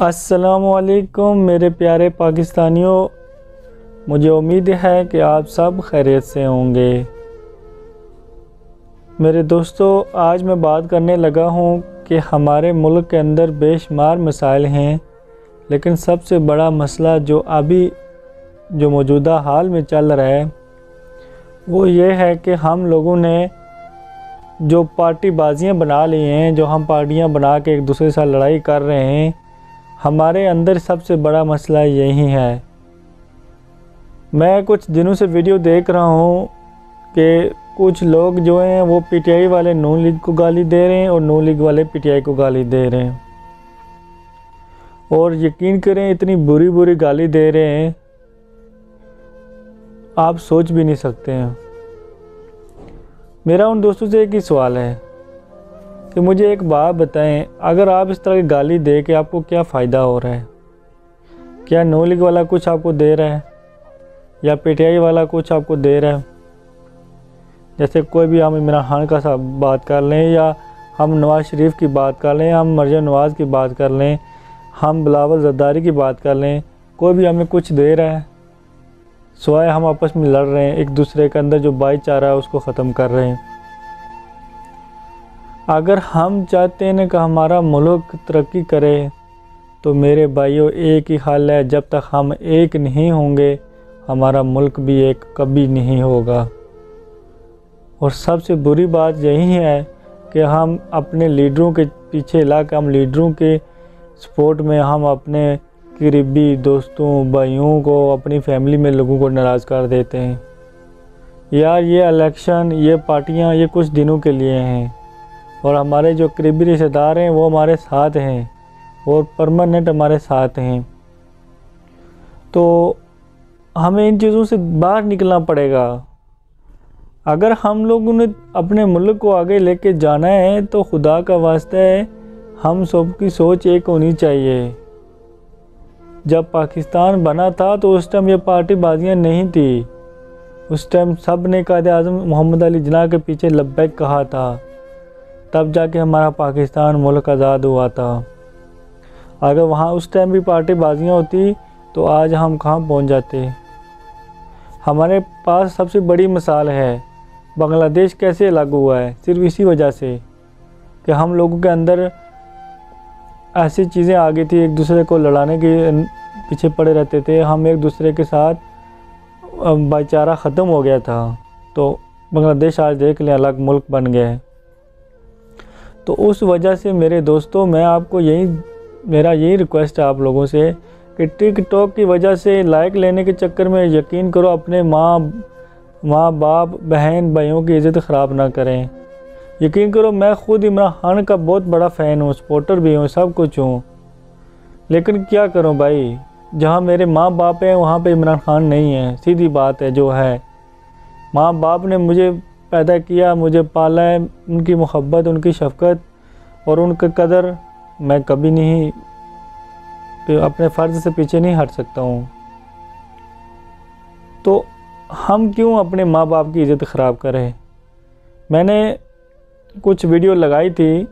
अस्सलामुअलैकुम मेरे प्यारे पाकिस्तानियों, मुझे उम्मीद है कि आप सब खैरियत से होंगे। मेरे दोस्तों, आज मैं बात करने लगा हूँ कि हमारे मुल्क के अंदर बेशुमार मसाइल हैं, लेकिन सबसे बड़ा मसला जो मौजूदा हाल में चल रहा है वो ये है कि हम लोगों ने जो पार्टीबाजियाँ बना ली हैं, जो हम पार्टियाँ बना के एक दूसरे के साथ लड़ाई कर रहे हैं, हमारे अंदर सबसे बड़ा मसला यही है। मैं कुछ दिनों से वीडियो देख रहा हूँ कि कुछ लोग जो हैं वो पीटीआई वाले नून लीग को गाली दे रहे हैं और नून लीग वाले पीटीआई को गाली दे रहे हैं। और यकीन करें, इतनी बुरी बुरी गाली दे रहे हैं आप सोच भी नहीं सकते हैं। मेरा उन दोस्तों से एक ही सवाल है कि मुझे एक बात बताएं, अगर आप इस तरह की गाली दे के आपको क्या फ़ायदा हो रहा है? क्या नून लीग वाला कुछ आपको दे रहा है या पीटीआई वाला कुछ आपको दे रहा है? जैसे कोई भी हम इमरान खान का साथ बात कर लें, या हम नवाज़ शरीफ की बात कर लें, हम मरियम नवाज़ की बात कर लें, हम बिलावल ज़रदारी की बात कर लें, कोई भी हमें कुछ दे रहा है सिवाय हम आपस में लड़ रहे हैं, एक दूसरे के अंदर जो भाईचारा है उसको ख़त्म कर रहे हैं। अगर हम चाहते हैं कि हमारा मुल्क तरक्की करे तो मेरे भाइयों, एक ही हाल है, जब तक हम एक नहीं होंगे हमारा मुल्क भी एक कभी नहीं होगा। और सबसे बुरी बात यही है कि हम अपने लीडरों के पीछे लाकर, हम लीडरों के सपोर्ट में हम अपने करीबी दोस्तों, भाइयों को, अपनी फैमिली में लोगों को नाराज़ कर देते हैं। यार, ये इलेक्शन, ये पार्टियां, ये कुछ दिनों के लिए हैं और हमारे जो करीबी रिश्तेदार हैं वो हमारे साथ हैं और परमानेंट हमारे साथ हैं। तो हमें इन चीज़ों से बाहर निकलना पड़ेगा। अगर हम लोगों ने अपने मुल्क को आगे लेके जाना है तो खुदा का वास्ता है, हम सबकी सोच एक होनी चाहिए। जब पाकिस्तान बना था तो उस टाइम ये पार्टीबाजियाँ नहीं थी। उस टाइम सब ने कायद-ए-आज़म मोहम्मद अली जिन्ना के पीछे लब्बैक कहा था, तब जाके हमारा पाकिस्तान मुल्क आज़ाद हुआ था। अगर वहाँ उस टाइम भी पार्टीबाजियाँ होती तो आज हम कहाँ पहुँच जाते। हमारे पास सबसे बड़ी मिसाल है, बांग्लादेश कैसे अलग हुआ है, सिर्फ इसी वजह से कि हम लोगों के अंदर ऐसी चीज़ें आ गई थी, एक दूसरे को लड़ाने के पीछे पड़े रहते थे, हम एक दूसरे के साथ भाईचारा ख़त्म हो गया था। तो बांग्लादेश आज देख लें अलग मुल्क बन गया है। तो उस वजह से मेरे दोस्तों, मेरा यही रिक्वेस्ट है आप लोगों से कि टिकटॉक की वजह से लाइक लेने के चक्कर में यकीन करो अपने माँ बाप, बहन भाइयों की इज़्ज़त ख़राब ना करें। यकीन करो, मैं ख़ुद इमरान खान का बहुत बड़ा फ़ैन हूँ, सपोर्टर भी हूँ, सब कुछ हूँ, लेकिन क्या करूँ भाई, जहाँ मेरे माँ बाप हैं वहाँ पे इमरान खान नहीं है। सीधी बात है जो है। माँ बाप ने मुझे पैदा किया, मुझे पाला है, उनकी मोहब्बत, उनकी शफ़क़त और उनकी कदर मैं कभी नहीं, अपने फ़र्ज़ से पीछे नहीं हट सकता हूँ। तो हम क्यों अपने माँ बाप की इज़्ज़त ख़राब करें? मैंने कुछ वीडियो लगाई थी,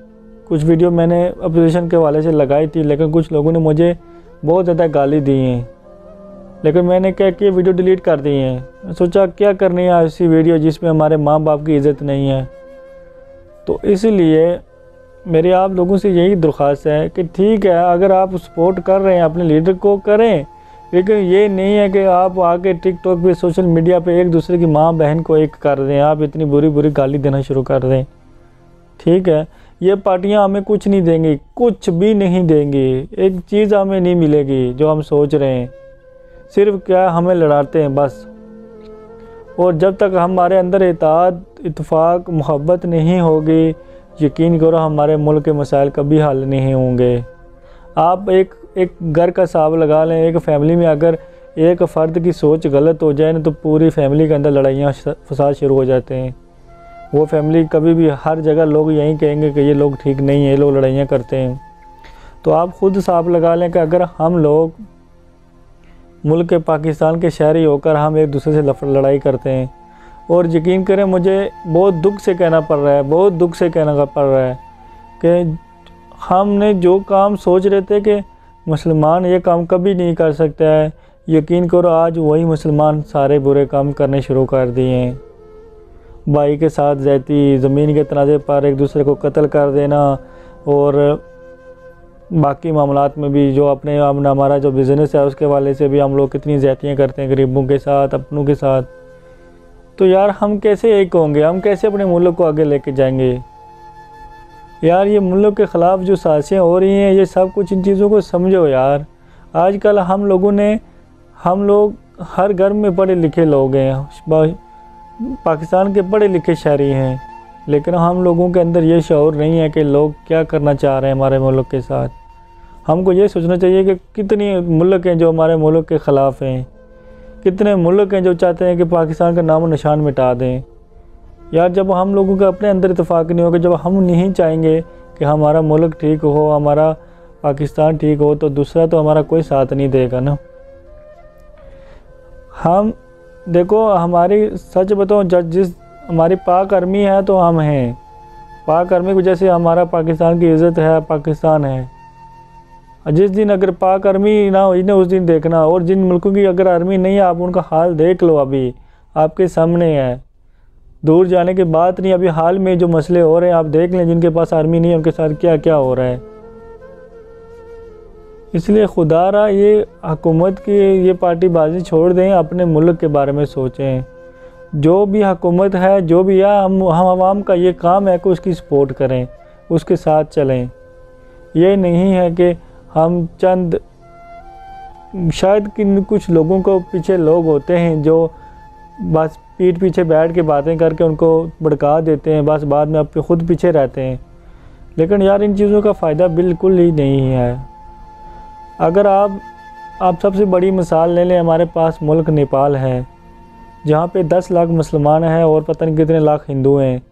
कुछ वीडियो मैंने अपोजिशन के हवाले से लगाई थी, लेकिन कुछ लोगों ने मुझे बहुत ज़्यादा गाली दी हैं, लेकिन मैंने क्या किया, वीडियो डिलीट कर दी हैं। सोचा क्या करनी है ऐसी वीडियो जिसमें हमारे माँ बाप की इज़्ज़त नहीं है। तो इसलिए मेरे आप लोगों से यही दरख्वास्त है कि ठीक है, अगर आप सपोर्ट कर रहे हैं अपने लीडर को करें, लेकिन ये नहीं है कि आप आके टिकटॉक पे, सोशल मीडिया पे एक दूसरे की माँ बहन को एक कर दें, आप इतनी बुरी बुरी गाली देना शुरू कर दें। ठीक है, ये पार्टियां हमें कुछ नहीं देंगी, कुछ भी नहीं देंगी, एक चीज़ हमें नहीं मिलेगी जो हम सोच रहे हैं, सिर्फ क्या हमें लड़ाते हैं बस। और जब तक हमारे अंदर इत्तेहाद, इत्तेफाक, मोहब्बत नहीं होगी, यकीन करो हमारे मुल्क के मसाइल कभी हल नहीं होंगे। आप एक घर का हिसाब लगा लें, एक फ़ैमिली में अगर एक फ़र्द की सोच गलत हो जाए ना तो पूरी फैमिली के अंदर लड़ाइयाँ फसाद शुरू हो जाते हैं। वो फैमिली कभी भी, हर जगह लोग यही कहेंगे कि ये लोग ठीक नहीं है, ये लोग लड़ाइयाँ करते हैं। तो आप ख़ुद हिसाब लगा लें कि अगर हम लोग मुल्क के पाकिस्तान के शहरी होकर हम एक दूसरे से लड़ाई करते हैं, और यकीन करें मुझे बहुत दुख से कहना पड़ रहा है, बहुत दुख से कहना पड़ रहा है कि हमने जो काम सोच रहे थे कि मुसलमान ये काम कभी नहीं कर सकता है। यकीन करो आज वही मुसलमान सारे बुरे काम करने शुरू कर दिए हैं। भाई के साथ ज़्यादती, ज़मीन के तनाज़े पर एक दूसरे को कत्ल कर देना, और बाकी मामलात में भी जो अपने हमारा जो बिज़नेस है उसके वाले से भी हम लोग कितनी ज़्यादतियाँ करते हैं गरीबों के साथ, अपनों के साथ। तो यार हम कैसे एक होंगे, हम कैसे अपने मुल्क को आगे लेके जाएंगे यार। ये मुल्क के ख़िलाफ़ जो साजिशें हो रही हैं, ये सब कुछ इन चीज़ों को समझो यार। आजकल हम लोग हर घर में पढ़े लिखे लोग हैं, पाकिस्तान के पढ़े लिखे शहरी हैं, लेकिन हम लोगों के अंदर ये शऊर नहीं है कि लोग क्या करना चाह रहे हैं हमारे मुल्क के साथ। हमको ये सोचना चाहिए कि कितनी मुल्क हैं जो हमारे मुल्क के ख़िलाफ़ हैं, कितने मुल्क हैं जो चाहते हैं कि पाकिस्तान का नाम निशान मिटा दें। यार जब हम लोगों का अपने अंदर इत्तेफाक नहीं होगा, जब हम नहीं चाहेंगे कि हमारा मुल्क ठीक हो, हमारा पाकिस्तान ठीक हो, तो दूसरा तो हमारा कोई साथ नहीं देगा ना। हम देखो, हमारी सच बताओ, जिस हमारी पाक आर्मी है तो हम हैं। पाक आर्मी की वजह से हमारा पाकिस्तान की इज़्ज़त है, पाकिस्तान है। जिस दिन अगर पाक आर्मी ना हुई ना, उस दिन देखना। और जिन मुल्कों की अगर आर्मी नहीं है, आप उनका हाल देख लो, अभी आपके सामने है। दूर जाने की बात नहीं, अभी हाल में जो मसले हो रहे हैं आप देख लें। जिनके पास आर्मी नहीं है उनके साथ क्या क्या हो रहा है। इसलिए खुदारा ये हुकूमत की ये पार्टीबाजी छोड़ दें, अपने मुल्क के बारे में सोचें। जो भी हुकूमत है, जो भी है, हम आवाम का ये काम है कि उसकी सपोर्ट करें, उसके साथ चलें। ये नहीं है कि हम चंद शायद किन कुछ लोगों को पीछे लोग होते हैं जो बस पीठ पीछे बैठ के बातें करके उनको भड़का देते हैं, बस बाद में आप खुद पीछे रहते हैं। लेकिन यार इन चीज़ों का फ़ायदा बिल्कुल ही नहीं है। अगर आप सबसे बड़ी मिसाल ले लें, हमारे पास मुल्क नेपाल है जहाँ पे 10 लाख मुसलमान हैं और पता नहीं कितने लाख हिंदू हैं।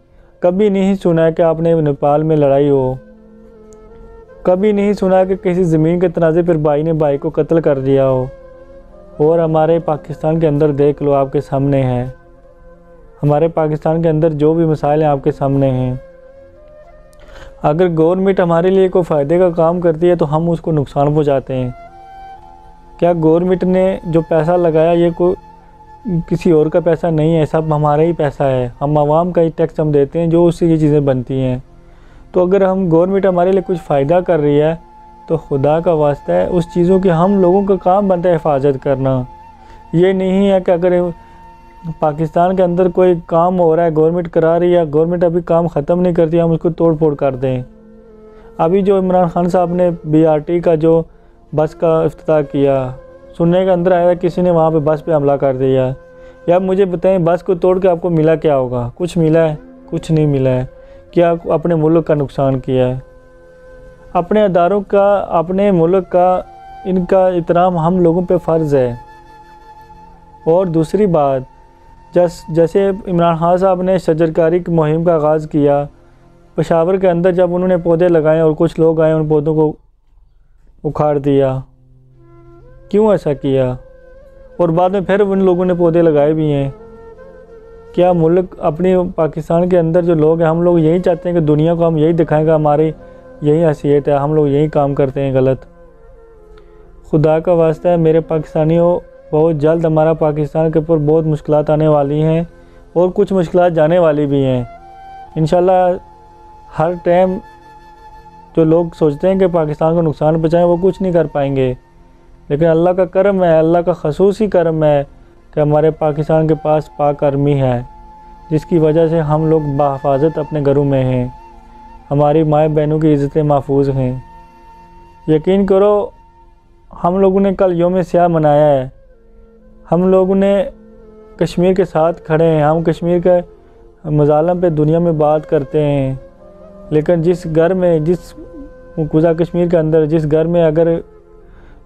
कभी नहीं सुना है कि आपने नेपाल में लड़ाई हो, कभी नहीं सुना कि किसी ज़मीन के तनाज़े पर भाई ने भाई को कत्ल कर दिया हो। और हमारे पाकिस्तान के अंदर देख लो, आपके सामने है। हमारे पाकिस्तान के अंदर जो भी मसाइल हैं आपके सामने हैं। अगर गवर्नमेंट हमारे लिए कोई फ़ायदे का काम करती है तो हम उसको नुकसान पहुंचाते हैं। क्या गवर्नमेंट ने जो पैसा लगाया ये कोई किसी और का पैसा नहीं है, सब हमारा ही पैसा है। हम आवाम का ही टैक्स हम देते हैं, जो उससे ये चीज़ें बनती हैं। तो अगर हम गवर्नमेंट हमारे लिए कुछ फ़ायदा कर रही है तो खुदा का वास्ता है उस चीज़ों की हम लोगों का काम बनता है हिफाजत करना। ये नहीं है कि अगर पाकिस्तान के अंदर कोई काम हो रहा है, गवर्नमेंट करा रही है, गवर्नमेंट अभी काम ख़त्म नहीं करती, हम उसको तोड़ फोड़ कर दें। अभी जो इमरान खान साहब ने BRT का जो बस का इफ्तिताह किया, सुनने के अंदर आया किसी ने वहाँ पे बस पे हमला कर दिया। या मुझे बताएं, बस को तोड़ के आपको मिला क्या होगा? कुछ मिला है? कुछ नहीं मिला है। क्या अपने मुल्क का नुकसान किया है। अपने अदारों का, अपने मुल्क का, इनका एहतराम हम लोगों पे फ़र्ज़ है। और दूसरी बात, जैसे इमरान खान साहब ने शजरकारी की मुहिम का आगाज़ किया पेशावर के अंदर, जब उन्होंने पौधे लगाए और कुछ लोग आए उन पौधों को उखाड़ दिया। क्यों ऐसा किया? और बाद में फिर उन लोगों ने पौधे लगाए भी हैं। क्या मुल्क अपने पाकिस्तान के अंदर जो लोग हैं, हम लोग यही चाहते हैं कि दुनिया को हम यही दिखाएंगे हमारी यही हैसियत है, हम लोग यही काम करते हैं गलत? खुदा का वास्ता है मेरे पाकिस्तानियों, बहुत जल्द हमारा पाकिस्तान के ऊपर बहुत मुश्किलात आने वाली हैं और कुछ मुश्किलात जाने वाली भी हैं। इंशाल्लाह हर टाइम जो लोग सोचते हैं कि पाकिस्तान को नुकसान पहुँचाएं, वो कुछ नहीं कर पाएंगे। लेकिन अल्लाह का करम है, अल्लाह का खसूसी करम है कि हमारे पाकिस्तान के पास पाक आर्मी है, जिसकी वजह से हम लोग बाहिफाजत अपने घरों में हैं। हमारी माए बहनों की इज़्ज़तें महफूज हैं। यकीन करो, हम लोगों ने कल यौम स्याह मनाया है। हम लोगों ने कश्मीर के साथ खड़े हैं। हम कश्मीर के मज़ालम पे दुनिया में बात करते हैं, लेकिन जिस घर में, जिस गुज़ा कश्मीर के अंदर जिस घर में अगर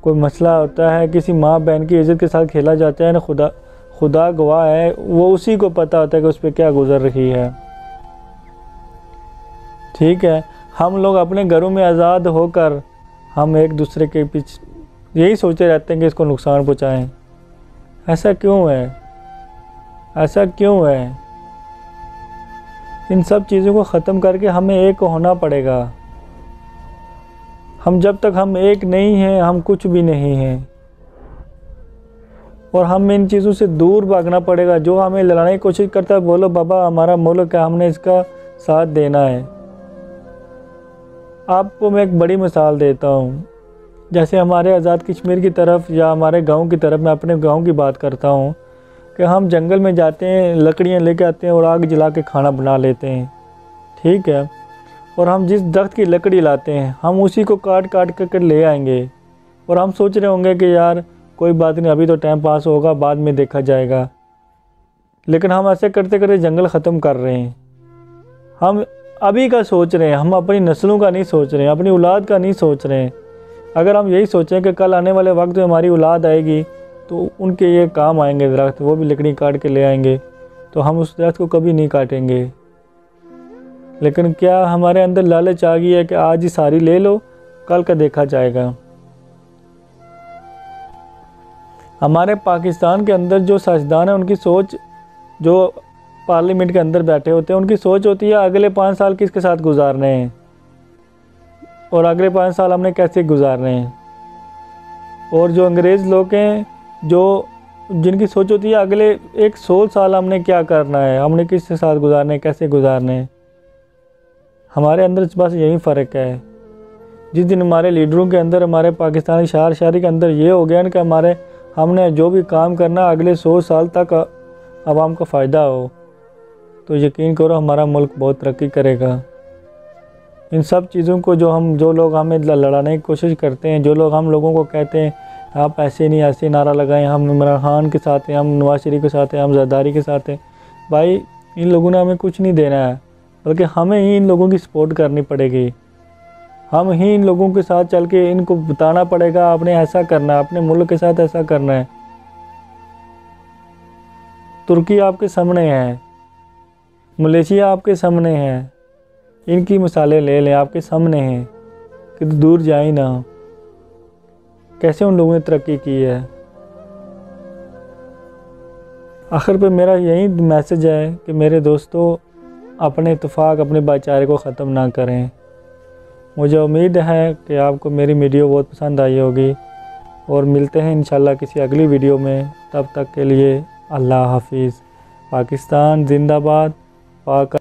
कोई मसला होता है, किसी माँ बहन की इज़्ज़त के साथ खेला जाता है ना, खुदा गवाह है, वो उसी को पता होता है कि उस पर क्या गुज़र रही है। ठीक है, हम लोग अपने घरों में आज़ाद होकर हम एक दूसरे के पीछे यही सोचते रहते हैं कि इसको नुकसान पहुँचाएँ। ऐसा क्यों है? ऐसा क्यों है? इन सब चीज़ों को ख़त्म करके हमें एक होना पड़ेगा। जब तक हम एक नहीं हैं हम कुछ भी नहीं हैं। और हमें इन चीज़ों से दूर भागना पड़ेगा। जो हमें लड़ाने की कोशिश करता है, बोलो बाबा हमारा मुल्क है, हमने इसका साथ देना है। आपको मैं एक बड़ी मिसाल देता हूँ। जैसे हमारे आज़ाद कश्मीर की तरफ या हमारे गांव की तरफ, मैं अपने गांव की बात करता हूँ कि हम जंगल में जाते हैं, लकड़ियाँ लेके आते हैं और आग जला के खाना बना लेते हैं, ठीक है। और हम जिस दरख्त की लकड़ी लाते हैं हम उसी को काट काट कर ले आएंगे और हम सोच रहे होंगे कि यार कोई बात नहीं, अभी तो टाइम पास होगा, बाद में देखा जाएगा। लेकिन हम ऐसे करते करते जंगल ख़त्म कर रहे हैं। हम अभी का सोच रहे हैं, हम अपनी नस्लों का नहीं सोच रहे हैं, अपनी औलाद का नहीं सोच रहे हैं। अगर हम यही सोचें कि कल आने वाले वक्त में हमारी औलाद आएगी तो उनके ये काम आएंगे दरख्त, वो भी लकड़ी काट के ले आएंगे, तो हम उस दरख्त को कभी नहीं काटेंगे। लेकिन क्या हमारे अंदर लालच आ गई है कि आज ही सारी ले लो, कल का देखा जाएगा। हमारे पाकिस्तान के अंदर जो सियासतदान है उनकी सोच, जो पार्लियामेंट के अंदर बैठे होते हैं, उनकी सोच होती है अगले 5 साल किसके साथ गुजारने हैं और अगले 5 साल हमने कैसे गुजारने हैं। और जो अंग्रेज़ लोग हैं, जो जिनकी सोच होती है अगले 100 साल हमने क्या करना है, हमने किसके साथ गुजारने हैं, कैसे गुजारने हैं। हमारे अंदर बस यही फ़र्क है। जिस दिन हमारे लीडरों के अंदर, हमारे पाकिस्तानी शायरी के अंदर ये हो गया ना कि हमने जो भी काम करना अगले 100 साल तक आवाम को फ़ायदा हो, तो यकीन करो हमारा मुल्क बहुत तरक्की करेगा। इन सब चीज़ों को जो लोग हमें लड़ाने की कोशिश करते हैं, जो लोग हम लोगों को कहते हैं आप ऐसे नहीं ऐसे नारा लगाएं, हम इमरान खान के साथ हैं, हम नवाज शरीफ के साथ हैं, हम जरदारी के साथ हैं, भाई इन लोगों ने हमें कुछ नहीं देना है, बल्कि हमें ही इन लोगों की सपोर्ट करनी पड़ेगी। हम ही इन लोगों के साथ चल के इनको बताना पड़ेगा आपने ऐसा करना है, अपने मुल्क के साथ ऐसा करना है। तुर्की आपके सामने है, मलेशिया आपके सामने है, इनकी मिसालें ले लें, आपके सामने हैं कि दूर जाए ना, कैसे उन लोगों ने तरक्की की है। आखिर पे मेरा यही मैसेज है कि मेरे दोस्तों अपने इत्तेफाक, अपने भाईचारे को ख़त्म ना करें। मुझे उम्मीद है कि आपको मेरी वीडियो बहुत पसंद आई होगी और मिलते हैं इंशाल्लाह किसी अगली वीडियो में। तब तक के लिए अल्लाह हाफिज़। पाकिस्तान जिंदाबाद। पाक